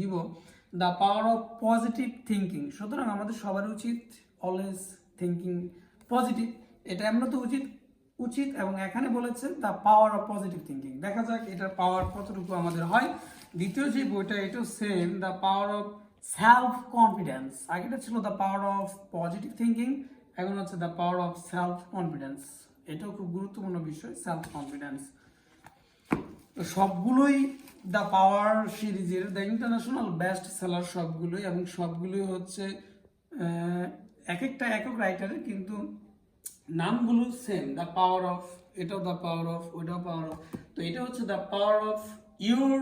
দিব the power of positive thinking. সুতরাং আমাদের সবার উচিত অলওয়েজ থিঙ্কিং পজিটিভ, এটা এমন তো উচিত এবং এখানে বলেছে the power of positive thinking. দেখা যাক এটার পাওয়ার কতটুকু আমাদের হয়। দ্বিতীয় যে বইটা এটাও same, the power of self confidence. আগেটা ছিল the power of positive thinking, এখন হচ্ছে the power of self confidence. এটাও খুব গুরুত্বপূর্ণ বিষয়, সেলফ কনফিডেন্স। তো সবগুলোই দ্য পাওয়ার সিরিজের দ্য ইন্টারন্যাশনাল বেস্ট সেলার সবগুলোই, এবং সবগুলোই হচ্ছে এক একটা একক রাইটারের, কিন্তু নামগুলো সেম। দ্য পাওয়ার অফ, এটাও দ্য পাওয়ার অফ, ওইটাও পাওয়ার অফ। তো এটা হচ্ছে the power of your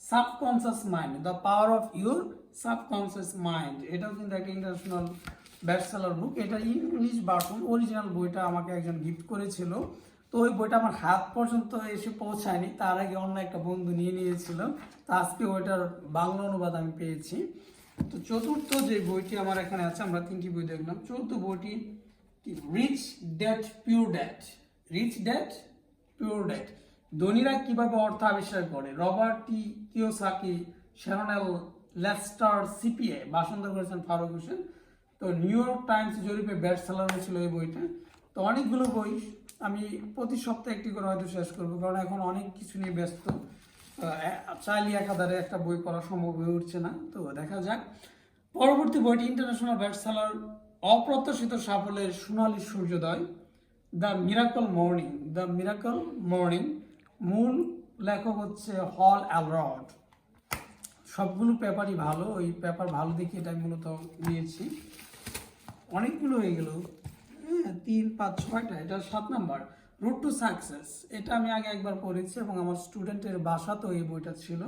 subconscious mind, the power of your subconscious mind. এটাও কিন্তু একটা ইন্টারন্যাশনাল বেস্ট সেলার বুক। এটা ইংলিশ ভার্সন, অরিজিনাল বইটা আমাকে একজন গিফট করেছিল। তো ওই বইটা আমার হাত পর্যন্ত এসে পৌঁছায়নি, তার আগে অন্য একটা বন্ধু নিয়ে নিয়েছিল। তো আজকে ওইটার বাংলা অনুবাদ আমি পেয়েছি। তো চতুর্থ যে বইটি আমার এখানে আছে, আমরা তিনটি বই দেখলাম। চতুর্থ বইটি rich dad poor dad. Rich dad poor dad, ধনীরা কিভাবে অর্থ আবিষ্কার করে। Robert T Kiyosaki, Sharon Lechter CPA, ভাষান্তর করেছেন ফারুক হোসেন। তো নিউ ইয়র্ক টাইমস জরিপে বেস্ট সেলার হয়েছিল এই বইটা। তো অনেকগুলো বই আমি প্রতি সপ্তাহে একটি করে হয়তো শেষ করবো, কারণ এখন অনেক কিছু নিয়ে ব্যস্ত, চাইলে একাধারে একটা বই পড়া সম্ভব হয়ে উঠছে না। তো দেখা যাক। পরবর্তী বইটি ইন্টারন্যাশনাল বেস্ট সেলার অপ্রত্যাশিত সাফল্যের সোনালী সূর্যোদয়, the miracle morning. The miracle morning, মূল লেখক হচ্ছে হল অ্যালরড। সবগুলো পেপারই ভালো, ওই পেপার ভালো দেখে এটা মূলত নিয়েছি। অনেকগুলো হয়ে গেল, 3, 5, 6টা, এটা 7 নাম্বার। রোড টু সাকসেস, এটা আমি আগে একবার পড়েছি এবং আমার স্টুডেন্টের বাসাতেও এই বইটা ছিল।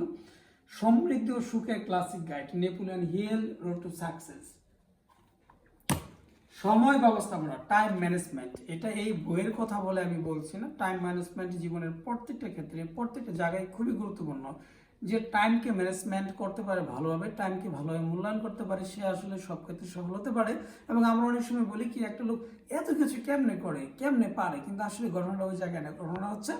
সমৃদ্ধি ও সুখের classic guide, Napoleon Hill, road to success. সময় ব্যবস্থাপনা, টাইম ম্যানেজমেন্ট, এটা এই বইয়ের কথা বলে আমি বলছি না। টাইম ম্যানেজমেন্ট জীবনের প্রত্যেকটা ক্ষেত্রে, প্রত্যেকটা জায়গায় খুবই গুরুত্বপূর্ণ। যে টাইমকে ম্যানেজমেন্ট করতে পারে ভালোভাবে, টাইমকে ভালোভাবে মূল্যায়ন করতে পারে, সে আসলে সব ক্ষেত্রে সফল হতে পারে। এবং আমরা অনেক সময় বলি কি একটা লোক এত কিছু কেমনে করে, কেমনে পারে, কিন্তু আসলে ঘটনাটা ওই জায়গায় না। ঘটনা হচ্ছে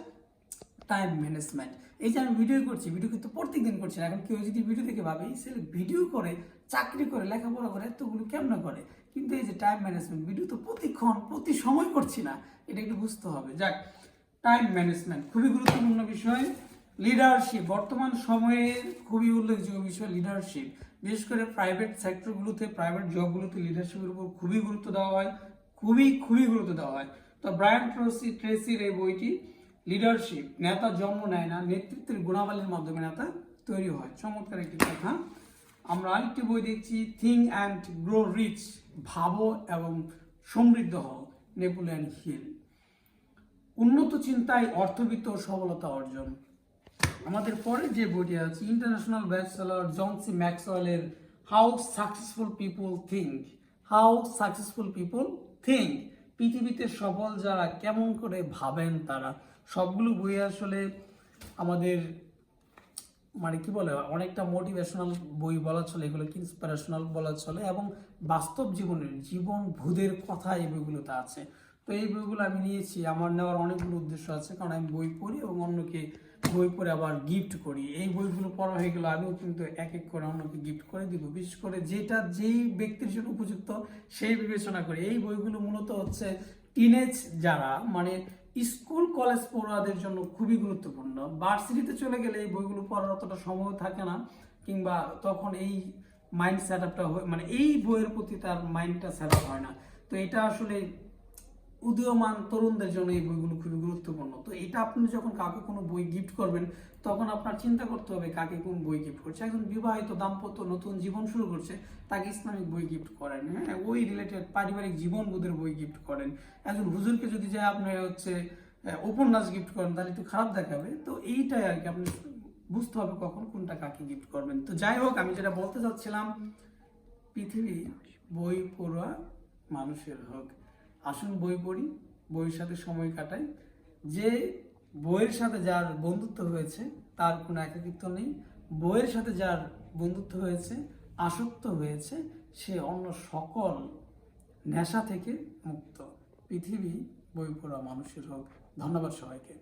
টাইম ম্যানেজমেন্ট। এই যে আমি ভিডিও করছি, ভিডিও কিন্তু প্রত্যেক দিন করছি না। এখন কেউ যদি ভিডিও দেখে ভাবে সে ভিডিও করে, চাকরি করে, লেখাপড়া করে, এতগুলো কেমন করে, কিন্তু এই যে টাইম ম্যানেজমেন্ট, ভিডিও তো প্রতিক্ষণ প্রতি সময় করছি না, এটা একটু বুঝতে হবে। যাক, টাইম ম্যানেজমেন্ট খুবই গুরুত্বপূর্ণ বিষয়। লিডারশিপ, বর্তমান সময়ের খুবই উল্লেখযোগ্য বিষয় লিডারশিপ। বিশেষ করে প্রাইভেট সেক্টরগুলোতে, প্রাইভেট জবগুলোতে লিডারশিপের উপর খুবই গুরুত্ব দেওয়া হয়, খুবই গুরুত্ব দেওয়া হয়। তো ব্রায়ান ট্রেসির এই বইটি, লিডারশিপ, নেতা জন্ম নেয় না, নেতৃত্বের গুণাবলীর মাধ্যমে নেতা তৈরি হয়। চমৎকার একটি কথা। আমরা আরেকটি বই দেখছি, থিঙ্ক অ্যান্ড গ্রো রিচ, ভাবো এবং সমৃদ্ধ হও, নেপোলিয়ন হিল। উন্নত চিন্তায় অর্থবিত্ত ও সফলতা অর্জন। আমাদের পরে যে বইটি আছে, ইন্টারন্যাশনাল বেস্ট সেলার জন সি ম্যাক্সওয়েলের how successful people think. How successful people think, পৃথিবীতে সফল যারা কেমন করে ভাবেন তারা। সবগুলো বই আসলে আমাদের মানে কি বলে, অনেকটা মোটিভেশনাল বই বলা চলে, এগুলো ইন্সপিরেশনাল বলা চলে, এবং বাস্তব জীবনের জীবন ভূদের কথা এই বইগুলোতে আছে। তো এই বইগুলো আমি নিয়েছি, আমার নেওয়ার অনেকগুলো উদ্দেশ্য আছে, কারণ আমি বই পড়ি এবং অন্যকে বই পড়ে আবার গিফট করি। এই বইগুলো পড়া হয়ে গেলে আমিও কিন্তু এক এক করে অন্যকে গিফট করে দিব, বিশেষ করে যেটা যেই ব্যক্তির জন্য উপযুক্ত সেই বিবেচনা করি। এই বইগুলো মূলত হচ্ছে টিনেজ যারা, মানে স্কুল কলেজ পড়ুয়াদের জন্য খুবই গুরুত্বপূর্ণ। ভার্সিটিতে চলে গেলে এই বইগুলো পড়ার অতটা সময় থাকে না, কিংবা তখন এই মাইন্ড সেট আপটা, মানে এই বইয়ের প্রতি তার মাইন্ডটা সেট আপ হয় না। তো এটা আসলে উদীয়মান তরুণদের জন্য এই বইগুলো খুবই গুরুত্বপূর্ণ। তো এটা আপনি যখন কাউকে কোনো বই গিফট করবেন, তখন আপনার চিন্তা করতে হবে কাকে কোন বই গিফট করছে। একজন বিবাহিত দাম্পত্য নতুন জীবন শুরু করছে, তাকে ইসলামিক বই গিফট করেন, হ্যাঁ, ওই রিলেটেড পারিবারিক জীবনবোধের বই গিফট করেন। একজন হুজুরকে যদি যায় আপনি হচ্ছে উপন্যাস গিফট করেন, তাহলে একটু খারাপ দেখাবে। তো এইটাই আর কি, আপনি বুঝতে হবে কখন কোনটা কাকে গিফট করবেন। তো যাই হোক, আমি যেটা বলতে চাচ্ছিলাম, পৃথিবী বই পড়ুয়া মানুষের হোক। আসুন বই পড়ি, বইয়ের সাথে সময় কাটাই। যে বইয়ের সাথে যার বন্ধুত্ব হয়েছে তার কোনো একাকিত্ব নেই। বইয়ের সাথে যার বন্ধুত্ব হয়েছে, আসক্ত হয়েছে, সে অন্য সকল নেশা থেকে মুক্ত। পৃথিবী বই পড়া মানুষের হোক। ধন্যবাদ সবাইকে।